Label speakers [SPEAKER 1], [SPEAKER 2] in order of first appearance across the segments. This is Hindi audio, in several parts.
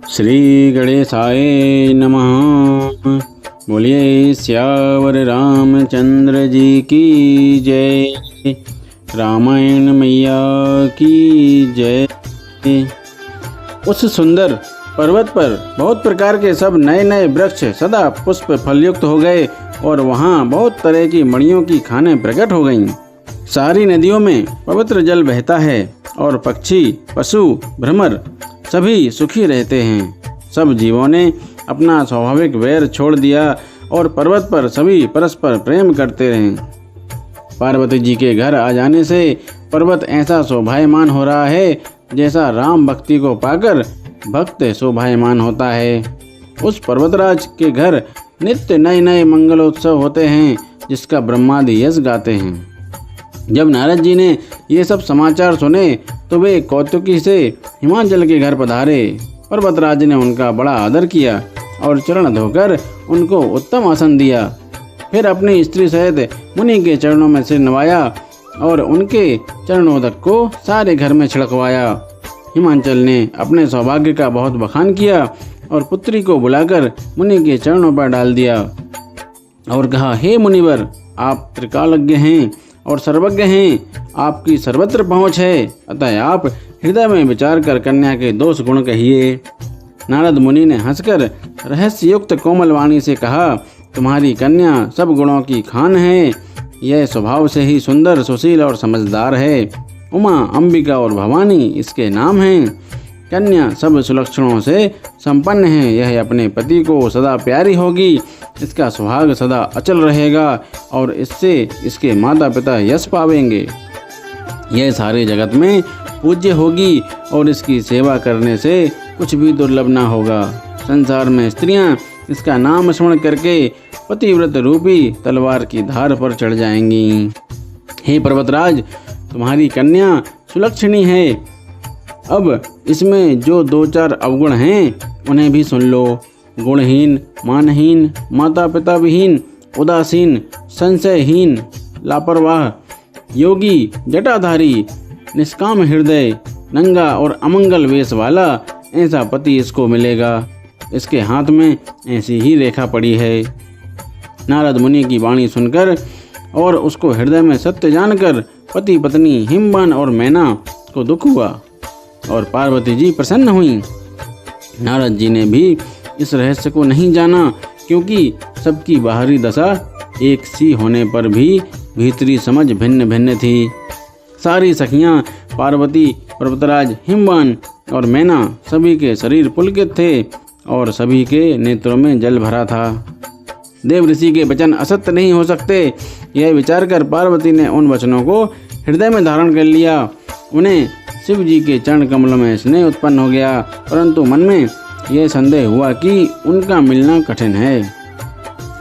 [SPEAKER 1] श्री गणेशाय नमः। बोलिए सियावर रामचंद्र जी की जय। रामायण मैया की जय। उस सुंदर पर्वत पर बहुत प्रकार के सब नए नए वृक्ष सदा पुष्प फलयुक्त हो गए और वहाँ बहुत तरह की मणियों की खानें प्रकट हो गईं। सारी नदियों में पवित्र जल बहता है और पक्षी पशु भ्रमर सभी सुखी रहते हैं। सब जीवों ने अपना स्वाभाविक वैर छोड़ दिया और पर्वत पर सभी परस्पर प्रेम करते रहे। पार्वती जी के घर आ जाने से पर्वत ऐसा शोभायमान हो रहा है जैसा राम भक्ति को पाकर भक्त शोभायमान होता है। उस पर्वतराज के घर नित्य नए नए मंगलोत्सव होते हैं जिसका ब्रह्मादि यश गाते हैं। जब नारद जी ने ये सब समाचार सुने तो वे कौतुकी से हिमाचल के घर पधारे। पर्वतराज ने उनका बड़ा आदर किया और चरण धोकर उनको उत्तम आसन दिया। फिर अपनी स्त्री सहित मुनि के चरणों में सिर नवाया और उनके चरणोदक को सारे घर में छिड़कवाया। हिमाचल ने अपने सौभाग्य का बहुत बखान किया और पुत्री को बुलाकर मुनि के चरणों पर डाल दिया और कहा, हे मुनिवर, आप त्रिकालज्ञ हैं और सर्वज्ञ हैं, आपकी सर्वत्र पहुँच है, अतः आप हृदय में विचार कर कन्या के दोष गुण कहिए। नारद मुनि ने हंसकर रहस्ययुक्त कोमल वाणी से कहा, तुम्हारी कन्या सब गुणों की खान है। यह स्वभाव से ही सुंदर, सुशील और समझदार है। उमा, अंबिका और भवानी इसके नाम हैं। कन्या सब सुलक्षणों से संपन्न है। यह अपने पति को सदा प्यारी होगी। इसका सुहाग सदा अचल रहेगा और इससे इसके माता पिता यश पावेंगे। यह सारे जगत में पूज्य होगी और इसकी सेवा करने से कुछ भी दुर्लभ ना होगा। संसार में स्त्रियां इसका नाम स्मरण करके पतिव्रत रूपी तलवार की धार पर चढ़ जाएंगी। हे पर्वतराज, तुम्हारी कन्या सुलक्षणी है। अब इसमें जो दो चार अवगुण हैं उन्हें भी सुन लो। गुणहीन, मानहीन, माता पिता विहीन, उदासीन, संशयहीन, लापरवाह, योगी, जटाधारी, निष्काम हृदय, नंगा और अमंगल वेश वाला ऐसा पति इसको मिलेगा। इसके हाथ में ऐसी ही रेखा पड़ी है। नारद मुनि की वाणी सुनकर और उसको हृदय में सत्य जानकर पति पत्नी हिमवान और मैना को दुख हुआ और पार्वती जी प्रसन्न हुई। नारद जी ने भी इस रहस्य को नहीं जाना क्योंकि सबकी बाहरी दशा एक सी होने पर भी भीतरी समझ भिन्न भिन्न थी। सारी सखियां पार्वती, पर्वतराज, हिमवान और मैना सभी के शरीर पुलकित थे और सभी के नेत्रों में जल भरा था। देव ऋषि के वचन असत्य नहीं हो सकते, यह विचार कर पार्वती ने उन वचनों को हृदय में धारण कर लिया। उन्हें शिव जी के चरण कमलों में स्नेह उत्पन्न हो गया, परंतु मन में यह संदेह हुआ कि उनका मिलना कठिन है।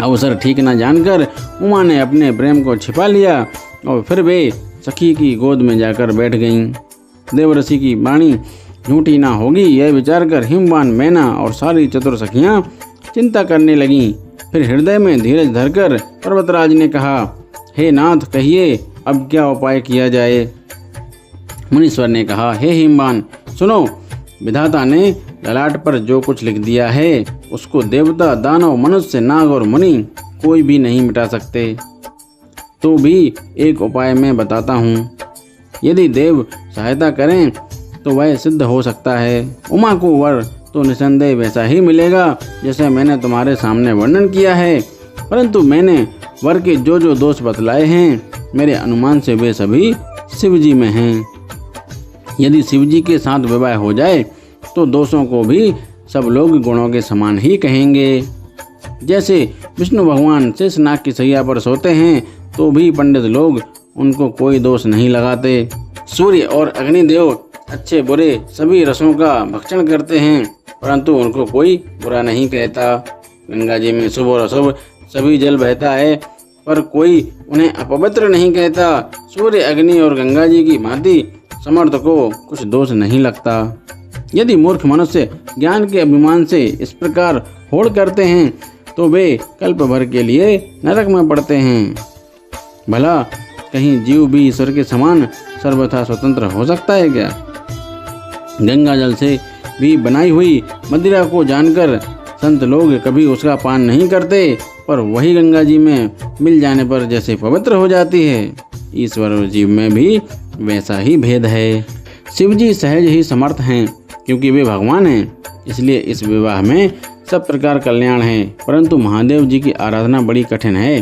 [SPEAKER 1] अवसर ठीक न जानकर उमा ने अपने प्रेम को छिपा लिया और फिर वे सखी की गोद में जाकर बैठ गईं। देवऋषि की वाणी झूठी ना होगी, यह विचार कर हिमवान, मैना और सारी चतुर सखियां चिंता करने लगीं। फिर हृदय में धीरज धरकर पर्वतराज ने कहा, हे नाथ, कहिए अब क्या उपाय किया जाए। मुनीश्वर ने कहा, हे हिमवान, सुनो, विधाता ने ललाट पर जो कुछ लिख दिया है उसको देवता, दानव, मनुष्य, नाग और मुनि कोई भी नहीं मिटा सकते। तो भी एक उपाय मैं बताता हूँ। यदि देव सहायता करें तो वह सिद्ध हो सकता है। उमा को वर तो निसंदेह वैसा ही मिलेगा जैसे मैंने तुम्हारे सामने वर्णन किया है, परंतु मैंने वर के जो जो दोष बतलाए हैं मेरे अनुमान से वे सभी शिवजी में हैं। यदि शिवजी के साथ विवाह हो जाए तो दोषों को भी सब लोग गुणों के समान ही कहेंगे। जैसे विष्णु भगवान शेषनाग की सैया पर सोते हैं तो भी पंडित लोग उनको कोई दोष नहीं लगाते। सूर्य और अग्निदेव अच्छे बुरे सभी रसों का भक्षण करते हैं परंतु उनको कोई बुरा नहीं कहता। गंगा जी में शुभ और अशुभ सभी जल बहता है पर कोई उन्हें अपवित्र नहीं कहता। सूर्य, अग्नि और गंगा जी की भांति समर्थ को कुछ दोष नहीं लगता। यदि मूर्ख मनुष्य ज्ञान के अभिमान से इस प्रकार होड़ करते हैं तो वे कल्प भर के लिए नरक में पड़ते हैं। भला कहीं जीव भी ईश्वर के समान सर्वथा स्वतंत्र हो सकता है क्या? गंगा जल से भी बनाई हुई मदिरा को जानकर संत लोग कभी उसका पान नहीं करते, पर वही गंगा जी में मिल जाने पर जैसे पवित्र हो जाती है। ईश्वर और जीव में भी वैसा ही भेद है। शिव जी सहज ही समर्थ हैं, क्योंकि वे भगवान हैं, इसलिए इस विवाह में सब प्रकार कल्याण है। परंतु महादेव जी की आराधना बड़ी कठिन है,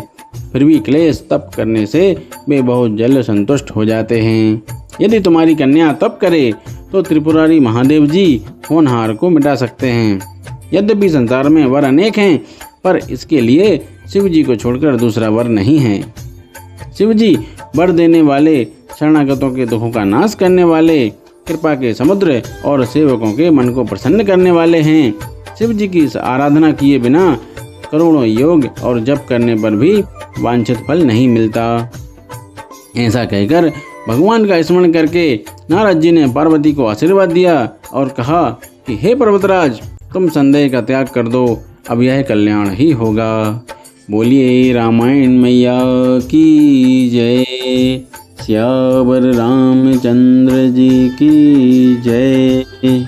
[SPEAKER 1] फिर भी क्लेश तप करने से वे बहुत जल्द संतुष्ट हो जाते हैं। यदि तुम्हारी कन्या तप करे तो त्रिपुरारी महादेव जी होनहार को मिटा सकते हैं। यद्यपि संसार में वर अनेक हैं, पर इसके लिए शिव जी को छोड़कर दूसरा वर नहीं है। शिव जी वर देने वाले, शरणागतों के दुखों का नाश करने वाले, कृपा के समुद्र और सेवकों के मन को प्रसन्न करने वाले हैं। शिव जी की आराधना किए बिना करोड़ों योग और जप करने पर भी वांछित फल नहीं मिलता। ऐसा कहकर भगवान का स्मरण करके नारद जी ने पार्वती को आशीर्वाद दिया और कहा कि हे पर्वतराज, तुम संदेह का त्याग कर दो, अब यह कल्याण ही होगा। बोलिए रामायण मैया की जय। सियावर रामचंद्र जी की जय।